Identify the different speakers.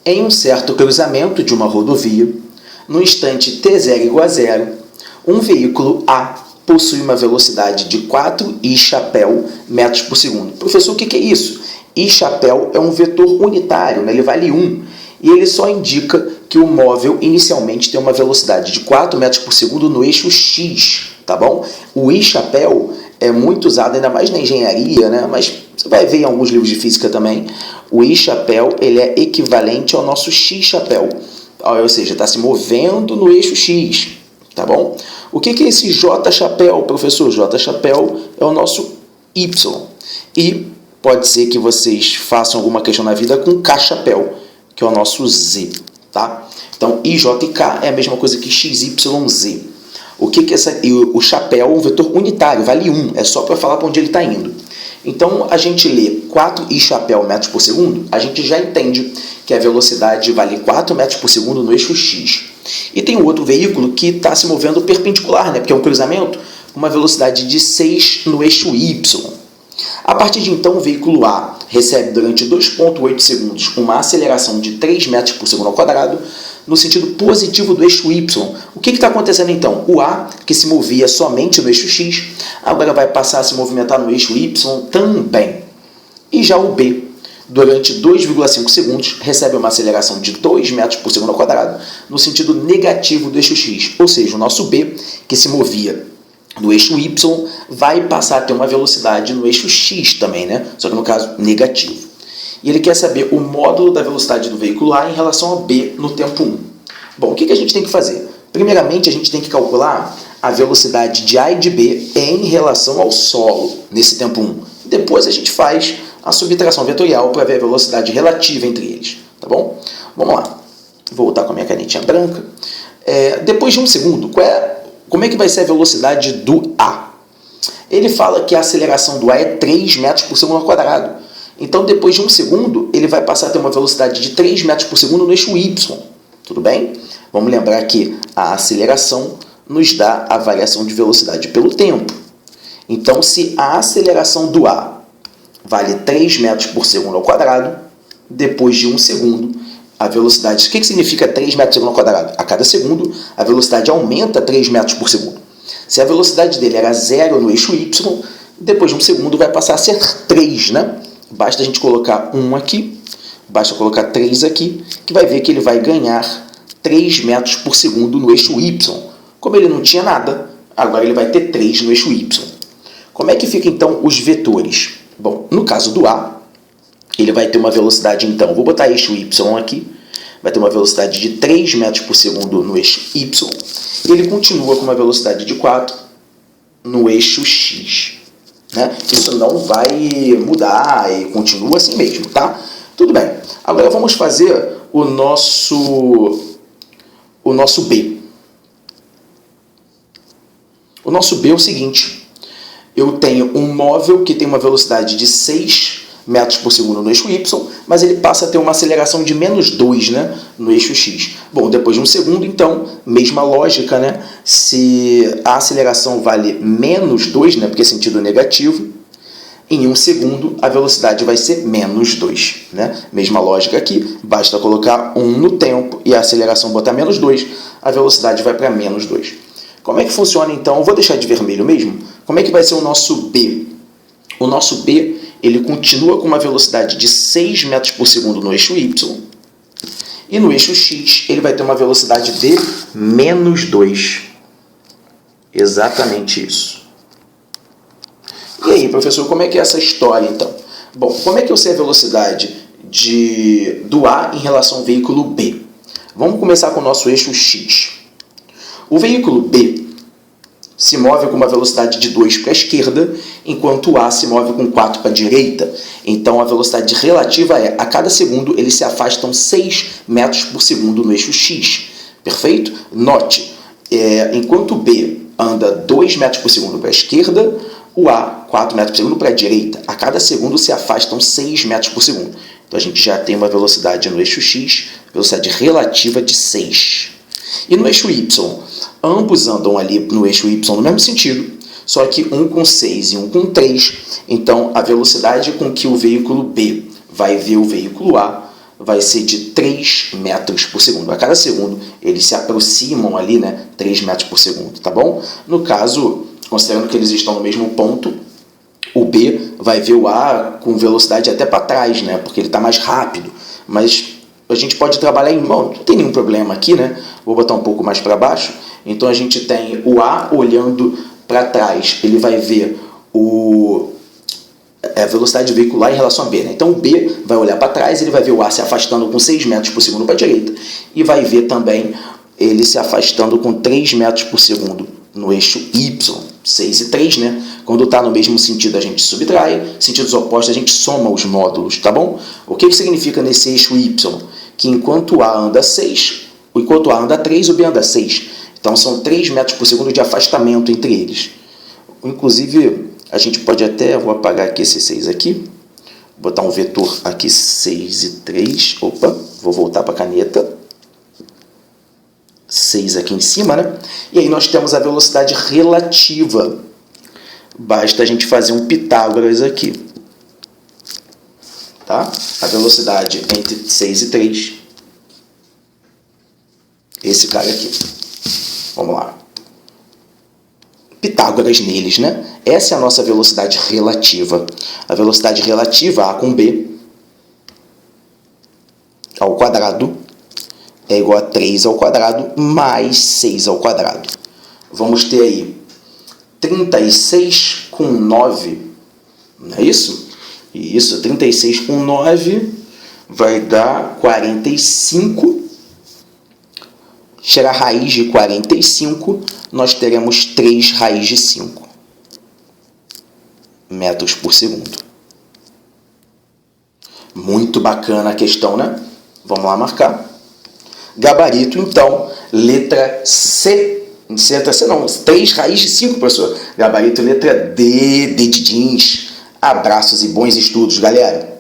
Speaker 1: Em um certo cruzamento de uma rodovia, no instante t0 igual a 0, um veículo A possui uma velocidade de 4 i chapéu metros por segundo. Professor, o que é isso? I chapéu é um vetor unitário, né? Ele vale 1, e ele só indica que o móvel inicialmente tem uma velocidade de 4 metros por segundo no eixo x, tá bom? O i chapéu é muito usado, ainda mais na engenharia, né? Mas você vai ver em alguns livros de física também. O i chapéu ele é equivalente ao nosso x chapéu, ou seja, está se movendo no eixo x, tá bom? O que é esse j chapéu, professor? J chapéu é o nosso y. E pode ser que vocês façam alguma questão na vida com k chapéu, que é o nosso z, tá? Então, ij e k é a mesma coisa que xyz. O que é o chapéu é um vetor unitário, vale 1, é só para falar para onde ele está indo. Então, a gente lê 4i chapéu metros por segundo, a gente já entende que a velocidade vale 4 metros por segundo no eixo x. E tem um outro veículo que está se movendo perpendicular, né? Porque é um cruzamento, com uma velocidade de 6 no eixo y. A partir de então, o veículo A recebe durante 2,8 segundos uma aceleração de 3 metros por segundo ao quadrado no sentido positivo do eixo y. O que está acontecendo então? O A, que se movia somente no eixo x, agora vai passar a se movimentar no eixo y também. E já o B, durante 2,5 segundos, recebe uma aceleração de 2 metros por segundo ao quadrado no sentido negativo do eixo x. Ou seja, o nosso B, que se movia no eixo y, vai passar a ter uma velocidade no eixo x também, né? Só que no caso negativo. E ele quer saber o módulo da velocidade do veículo A em relação ao B no tempo 1. Bom, o que a gente tem que fazer? Primeiramente, a gente tem que calcular a velocidade de A e de B em relação ao solo nesse tempo 1. Depois a gente faz a subtração vetorial para ver a velocidade relativa entre eles. Tá bom? Vamos lá. Vou voltar com a minha canetinha branca. Depois de 1 segundo, como é que vai ser a velocidade do A? Ele fala que a aceleração do A é 3 metros por segundo ao quadrado. Então, depois de 1 segundo, ele vai passar a ter uma velocidade de 3 metros por segundo no eixo y. Tudo bem? Vamos lembrar que a aceleração nos dá a variação de velocidade pelo tempo. Então, se a aceleração do A vale 3 metros por segundo ao quadrado, depois de 1 segundo, a velocidade... O que significa 3 metros por segundo ao quadrado? A cada segundo, a velocidade aumenta 3 metros por segundo. Se a velocidade dele era 0 no eixo y, depois de 1 segundo vai passar a ser 3, né? Basta a gente colocar 1 aqui, basta colocar 3 aqui, que vai ver que ele vai ganhar 3 metros por segundo no eixo y. Como ele não tinha nada, agora ele vai ter 3 no eixo y. Como é que fica então os vetores? Bom, no caso do A, ele vai ter uma velocidade, então, vou botar eixo y aqui, vai ter uma velocidade de 3 metros por segundo no eixo y, e ele continua com uma velocidade de 4 no eixo x. Né? Isso não vai mudar e continua assim mesmo, tá? Tudo bem. Agora vamos fazer o nosso B. O nosso B é o seguinte. Eu tenho um móvel que tem uma velocidade de 6 metros por segundo no eixo y, mas ele passa a ter uma aceleração de menos 2, né, no eixo x. Bom, depois de 1 segundo, então, mesma lógica, né? Se a aceleração vale menos 2, né, porque é sentido negativo, em 1 segundo a velocidade vai ser menos 2. Né? Mesma lógica aqui, basta colocar 1 no tempo e a aceleração botar menos 2, a velocidade vai para menos 2. Como é que funciona, então? Eu vou deixar de vermelho mesmo. Como é que vai ser o nosso B? O nosso B, ele continua com uma velocidade de 6 metros por segundo no eixo y, e no eixo x ele vai ter uma velocidade de menos 2. Exatamente isso. E aí, professor, como é que é essa história, então? Bom, como é que eu sei a velocidade do A em relação ao veículo B? Vamos começar com o nosso eixo x. O veículo B se move com uma velocidade de 2 para a esquerda, enquanto o A se move com 4 para a direita. Então, a velocidade relativa é, a cada segundo, eles se afastam 6 metros por segundo no eixo x. Perfeito? Note, enquanto o B anda 2 metros por segundo para a esquerda, o A 4 metros por segundo para a direita. A cada segundo se afastam 6 metros por segundo. Então, a gente já tem uma velocidade no eixo x, velocidade relativa de 6. E no eixo y, ambos andam ali no eixo y no mesmo sentido, só que um com 6 e um com 3. Então, a velocidade com que o veículo B vai ver o veículo A vai ser de 3 metros por segundo. A cada segundo eles se aproximam ali, né, 3 metros por segundo, tá bom? No caso, considerando que eles estão no mesmo ponto, o B vai ver o A com velocidade até para trás, né, porque ele está mais rápido. Mas a gente pode trabalhar em mão, não tem nenhum problema aqui, né? Vou botar um pouco mais para baixo. Então a gente tem o A olhando para trás, ele vai ver a velocidade veicular em relação a B, né? Então o B vai olhar para trás, ele vai ver o A se afastando com 6 metros por segundo para a direita e vai ver também ele se afastando com 3 metros por segundo no eixo Y, 6 e 3, né? Quando está no mesmo sentido a gente subtrai, sentidos opostos a gente soma os módulos, tá bom? O que significa nesse eixo Y? Que enquanto o A anda 6, enquanto o A anda 3, o B anda 6. Então são 3 metros por segundo de afastamento entre eles. Inclusive, a gente pode até, vou apagar aqui esse 6 aqui, botar um vetor aqui 6 e 3, opa, vou voltar para a caneta, 6 aqui em cima, né? E aí nós temos a velocidade relativa. Basta a gente fazer um Pitágoras aqui, tá? A velocidade entre 6 e 3. Esse cara aqui. Vamos lá. Pitágoras neles, né? Essa é a nossa velocidade relativa. A velocidade relativa, A com B, ao quadrado, é igual a 3 ao quadrado mais 6 ao quadrado. Vamos ter aí 36 com 9, não é isso? Isso, 36 com 9 vai dar 45. Chegar a raiz de 45, nós teremos 3 raiz de 5 metros por segundo. Muito bacana a questão, né? Vamos lá marcar. Gabarito, então, letra C. Letra C não, 3 raiz de 5, professor. Gabarito, letra D, D de jeans. Abraços e bons estudos, galera.